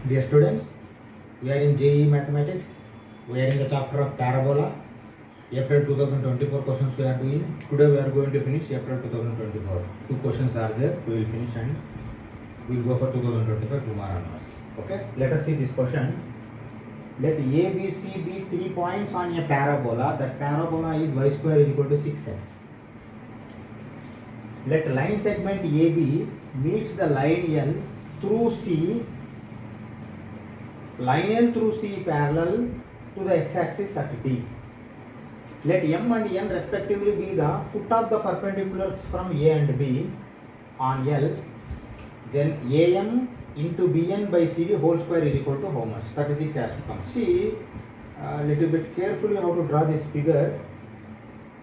Dear students, we are in JEE Mathematics. We are in the chapter of Parabola. April 2024 questions we are doing. Today we are going to finish April 2024. Two questions are there. We will finish and we will go for 2025 tomorrow onwards. Okay. Let us see this question. Let A, B, C be 3 points on a parabola. That parabola is y square is equal to 6x. Let line segment AB meets the line L through C. Line L through C parallel to the x-axis at D. Let M and N respectively be the foot of the perpendiculars from A and B on L. Then AM into BN by CD whole square is equal to how much? 36 has to come. See a little bit carefully how to draw this figure.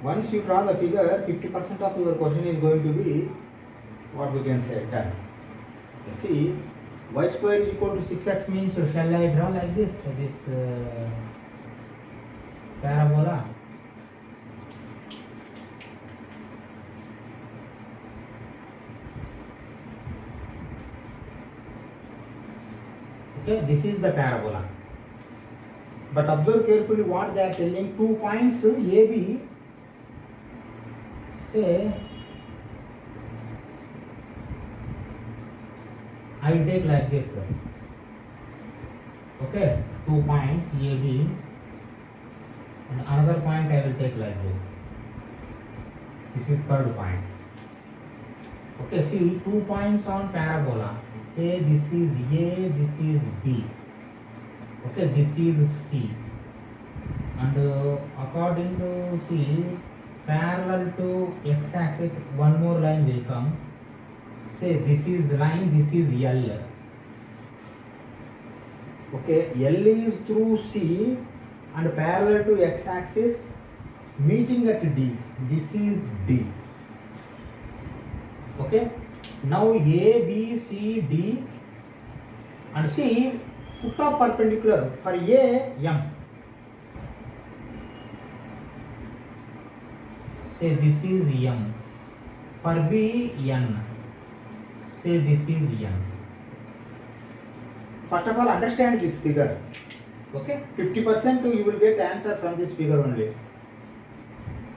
Once you draw the figure, 50% of your question is going to be what we can say done. See, y square is equal to 6x means shall I draw like this? Parabola. Okay, this is the parabola. But observe carefully what they are telling. 2 points AB. Say I will take like this. Okay, 2 points AB and another point I will take like this. This is third point. Okay, see 2 points on parabola. Say this is A, this is B. Okay, this is C. And according to C, parallel to x-axis, one more line will come. Say this is line, this is L. Okay, L is through C and parallel to x-axis meeting at D. This is D. Okay, now A, B, C, D and C foot of perpendicular for A, M. Say this is M. For B, N. Say this is N. First of all, understand this figure. Okay, 50% you will get answer from this figure only.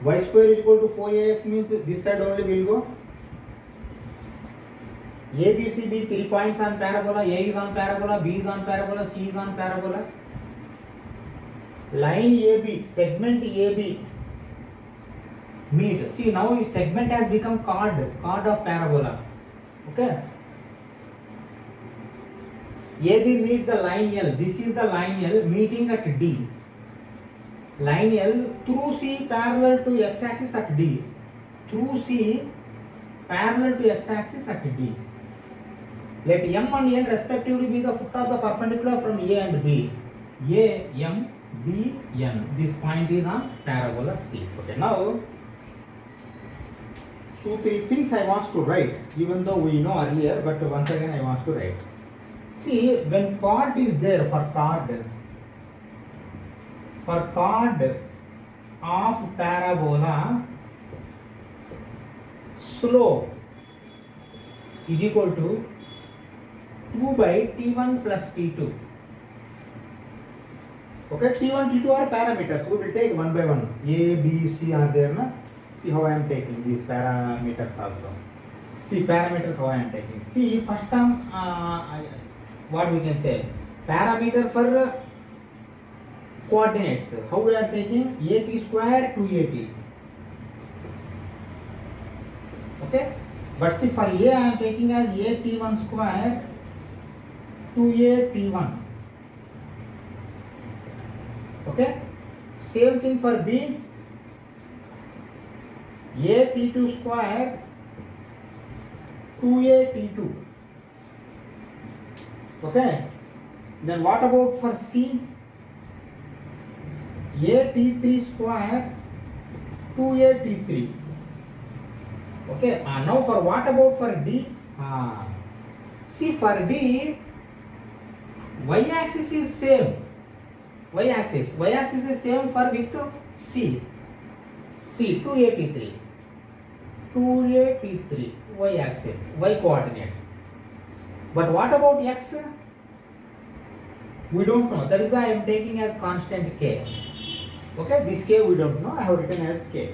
Y square is equal to 4ax means this side only will go. A, B, C, B 3 points on parabola. A is on parabola, B is on parabola, C is on parabola. Line AB, segment AB meet. See now segment has become chord of parabola. Okay. AB meet the line L. This is the line L meeting at D. Line L through C parallel to x-axis at D. Through C parallel to x-axis at D. Let M and N respectively be the foot of the perpendicular from A and B. A, M, B, N. This point is on parabola C. Okay, now 2-3 things I want to write, even though we know earlier, but once again I want to write. See, when chord is there for chord of parabola, slope is equal to 2 by T1 plus T2. Okay, T1, T2 are parameters. We will take one by one. A, B, C are there. Na? See how I am taking these parameters also. See parameters how I am taking. See first term, what we can say, parameter for coordinates. How we are taking at square 2at. Okay, but see for A I am taking as at1 square 2at1. Okay, same thing for B. at2 square 2at2. Okay, then what about for C? at3 square 2at3. Okay, now for what about for D? See for D, y-axis is same. Y-axis is same for with C. 2at3. 2a, T3, y axis, y coordinate. But what about x? We don't know. That is why I am taking as constant k. Okay, this k we don't know. I have written as k.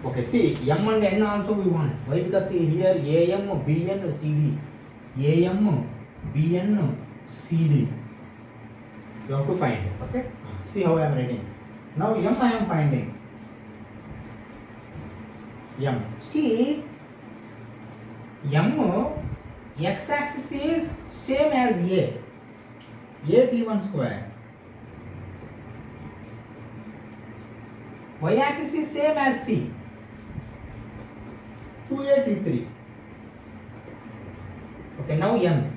Okay, see, m and n also we want. Why? Because see here am, bn, cd. am, bn, cd. You have to find. Okay. See how I am writing. Now m I am finding. M. See, m x-axis is same as a t1 square. Y-axis is same as c 2a t3. Okay, now n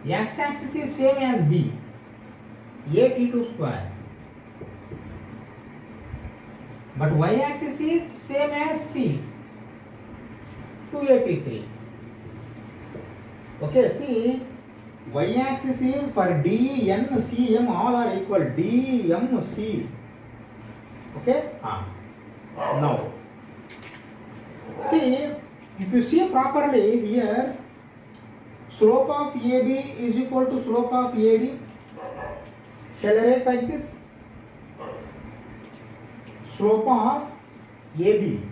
x-axis is same as b a t2 square. But y-axis is same as c 2a t3. Okay, see, y-axis is for d, n, c, m all are equal. D, m, c. Okay? Now, see, if you see properly here, slope of AB is equal to slope of AD. Shall I write like this? Slope of AB.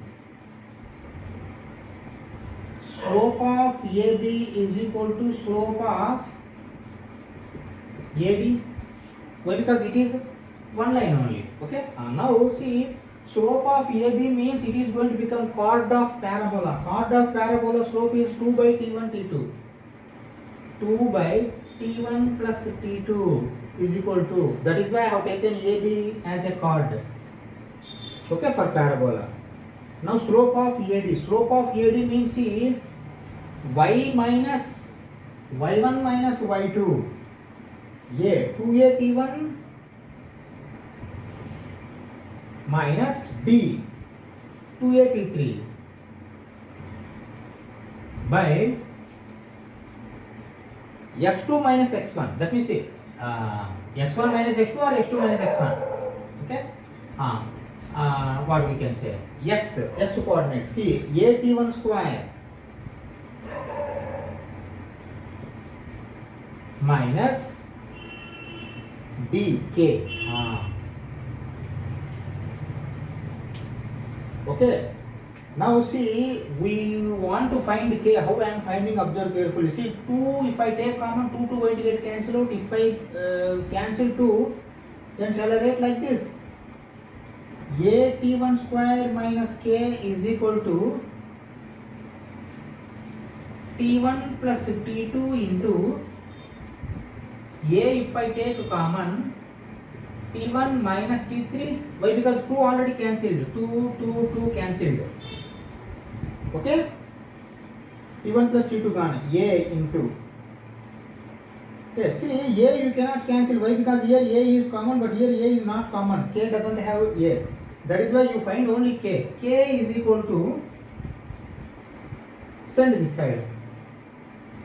Slope of AB is equal to slope of AD. Why? Because it is one line only. Okay. Now see, slope of AB means it is going to become chord of parabola. Chord of parabola slope is 2 by t1 t2. 2 by t1 plus t2 is equal to. That is why I have taken AB as a chord. Okay, for parabola. Now slope of AD. Slope of AD means see, y minus y1 minus y2. A 2a t1 minus d 2a t3 by x2 minus x1. That means see, x1 minus x2 or x2 minus x1. Okay. What we can say? X coordinate. See, a t1 square minus d k. Okay. Now see, we want to find k. How I am finding? Observe carefully. See, 2, if I take common, 2 going to get cancelled out. If I cancel 2, then shall I write like this? A t1 square minus k is equal to t1 plus t2 into a, if I take common, t1 minus t3. Why? Because 2 already cancelled. 2 cancelled. Okay? t1 plus t2 gone. A into. Okay, see, a you cannot cancel. Why? Because here a is common, but here a is not common. K doesn't have a. That is why you find only k. K is equal to, send this side,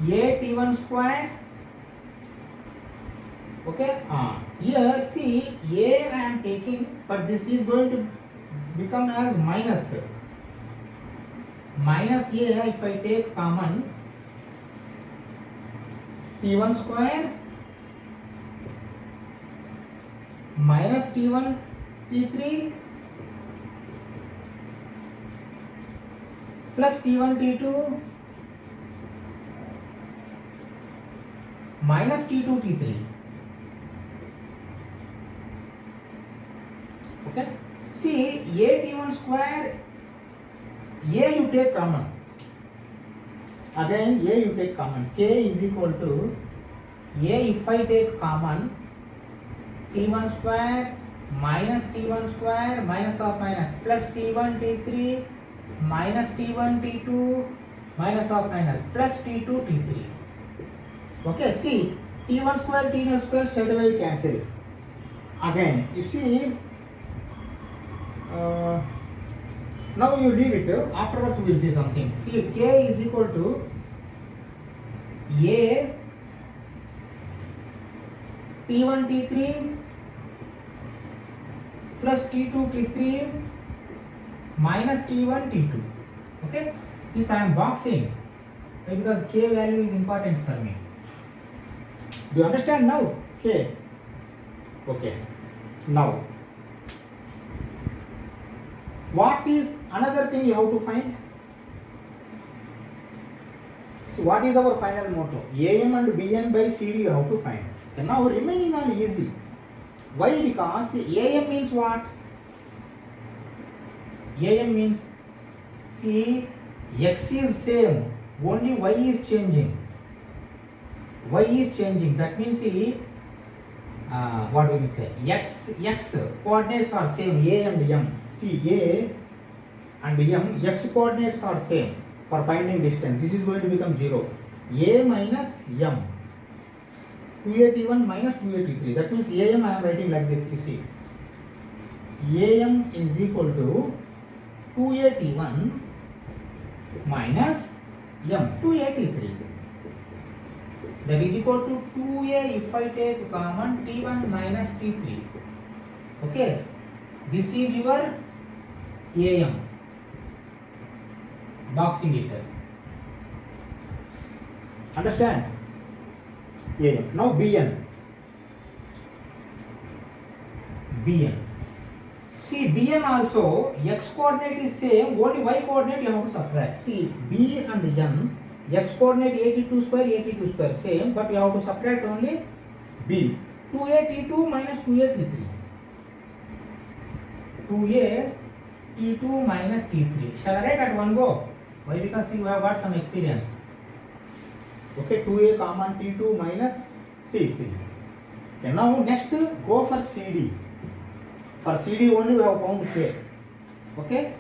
a t1 square. Okay. Here see, a I am taking, but this is going to become as minus. Minus a, if I take common, t1 square minus t1 t3 plus t1 t2 minus t2 t3. Okay. See, a t1 square, a you take common. Again, a you take common. K is equal to a, if I take common, t1 square minus t1 square minus of minus plus t1 t3 minus t1 t2 minus of minus plus t2 t3. Okay, see, t1 square t1 square straight away cancel. Again, you see, now you leave it. Afterwards we will see something. See, k is equal to a t1 t3 plus t2 t3 minus t1 t2. Okay, this I am boxing because k value is important for me. Do you understand now? Okay. Okay. Now, what is another thing you have to find? So what is our final motto? AM and BN by CD you have to find. And now remaining are easy. Why? Because AM means what? AM means, see, X is same, only Y is changing. Y is changing. That means, see, what do we say? X coordinates are same, A and M. See, A and M, X coordinates are same for finding distance. This is going to become 0. A minus M. 281 minus 283. That means AM I am writing like this, you see. AM is equal to 281 minus M, 283. That is equal to 2A if I take common T1 minus T3. Okay. This is your AM. Boxing it. Understand? AM. Now BN. BN. See, BN also, X coordinate is same, only Y coordinate you have to subtract. See, B and N, X coordinate 82 square same, but you have to subtract only B. 2A T2 minus 2A T3. 2A T2 minus T3. Shall I write at one go? Why? Because you have got some experience. Okay, 2A common T2 minus T3. Okay, now next go for CD. For CD only we have found K. Okay?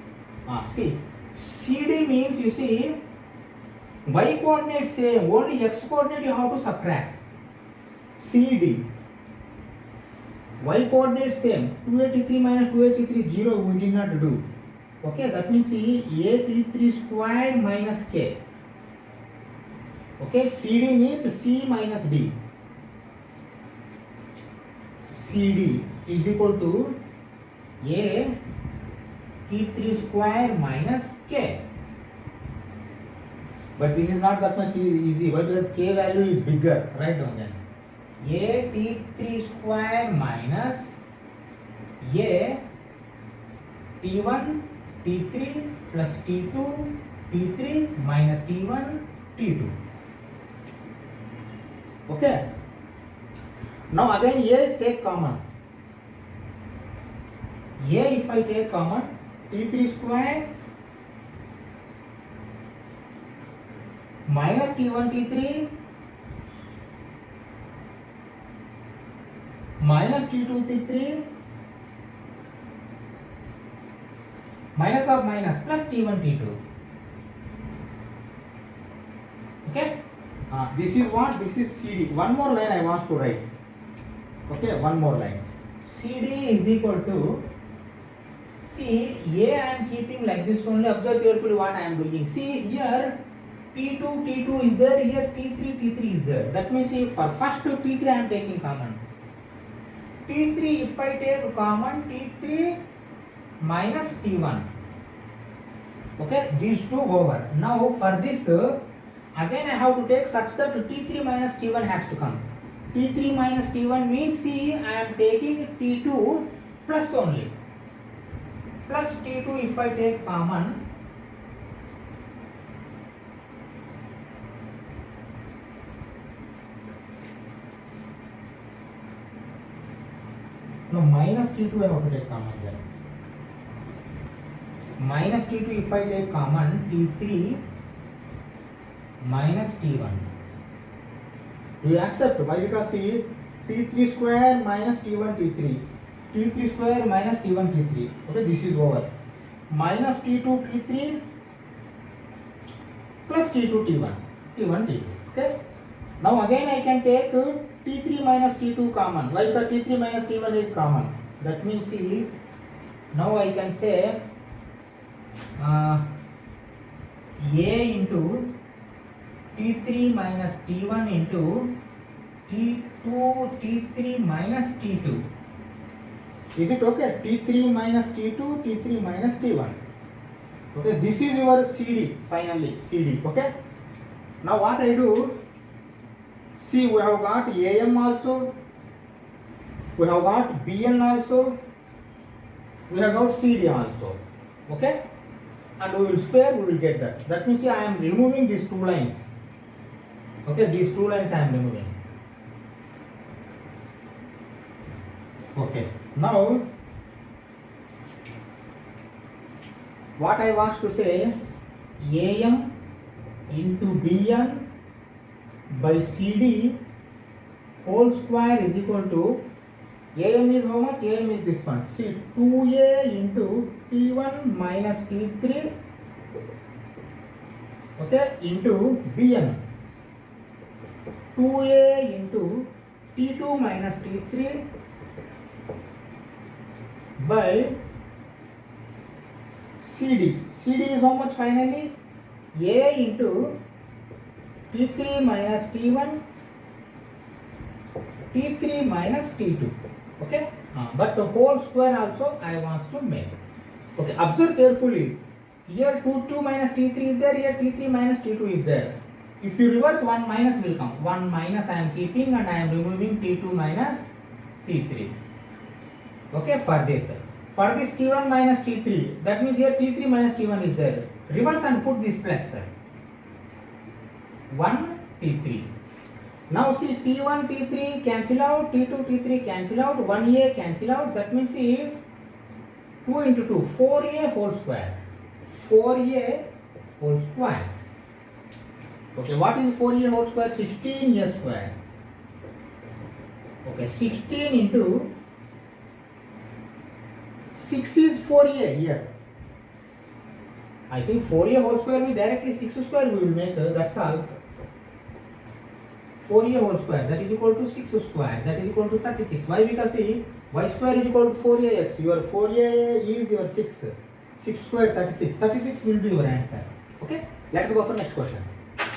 See, CD means, you see, Y coordinate same, only X coordinate you have to subtract. CD. Y coordinate same, 283 minus 283, 0, we did not do. Okay, that means see, A T3 square minus K. Okay, CD means C minus D. CD is equal to A T3 square minus K. But this is not that much easy. Why? Because K value is bigger. Write down then. A T3 square minus A T1 T3 plus T2 T3 minus T1 T2. Okay. Now again A take common. A if I take common, T3 square minus T1 T3 minus T2 T3 minus of minus plus T1 T2. Okay. This is what? This is CD. One more line I want to write. Okay, one more line. CD is equal to, see, A I am keeping like this only. Observe carefully what I am doing. See here, T2 is there, here T3 is there. That means if for first T3 I am taking common. T3 if I take common, T3 minus T1. Okay, these two over. Now for this, again I have to take such that T3 minus T1 has to come. T3 minus T1 means, see, I am taking T2 plus only. Plus T2 if I take common. No, minus T2 I have to take common there. Minus T2 if I take common, T3 minus T1. Do you accept? Why? Because see, T3 square minus T1 T3. T3 square minus T1 T3. Okay, this is over. Minus T2 T3 plus T2 T1. T1 T2. Okay. Now again I can take T3 minus T2 common. Why? Because T3 minus T1 is common. That means, see, now I can say A into T3 minus T1 into T2 T3 minus T2. Is it okay? T3 minus T2, T3 minus T1. Okay, this is your CD finally. CD. Okay. Now what I do? See, we have got AM also, we have got BN also, we have got CD also. Okay? And we will spare, we will get that. That means I am removing these two lines. Okay, these two lines I am removing. Okay, now what I want to say, AM into BN by CD whole square is equal to, AM is how much? AM is this one. See, 2A into T1 minus T3, okay, into BN. 2A into T2 minus T3 by CD. CD is how much finally? A into T3 minus T1, T3 minus T2. Okay? But the whole square also I want to make. Okay, observe carefully. Here 2 minus T3 is there, here T3 minus T2 is there. If you reverse, 1 minus will come. 1 minus I am keeping and I am removing T2 minus T3. Okay, for this. For this T1 minus T3, that means here T3 minus T1 is there. Reverse and put this plus. 1 T3. Now see, T1 T3 cancel out, T2 T3 cancel out, 1A cancel out. That means see, 2 into 2, 4A whole square. 4A whole square. Okay, what is 4A whole square? 16A square. Okay, 16 into 6 is 4A here. I think 4A whole square will directly 6 square we will make, that's all. 4A whole square, that is equal to 6 square, that is equal to 36. Why? Because see, y square is equal to 4ax. Your 4a is your 6. 6 square 36. 36 will be your answer. Okay? Let's go for next question.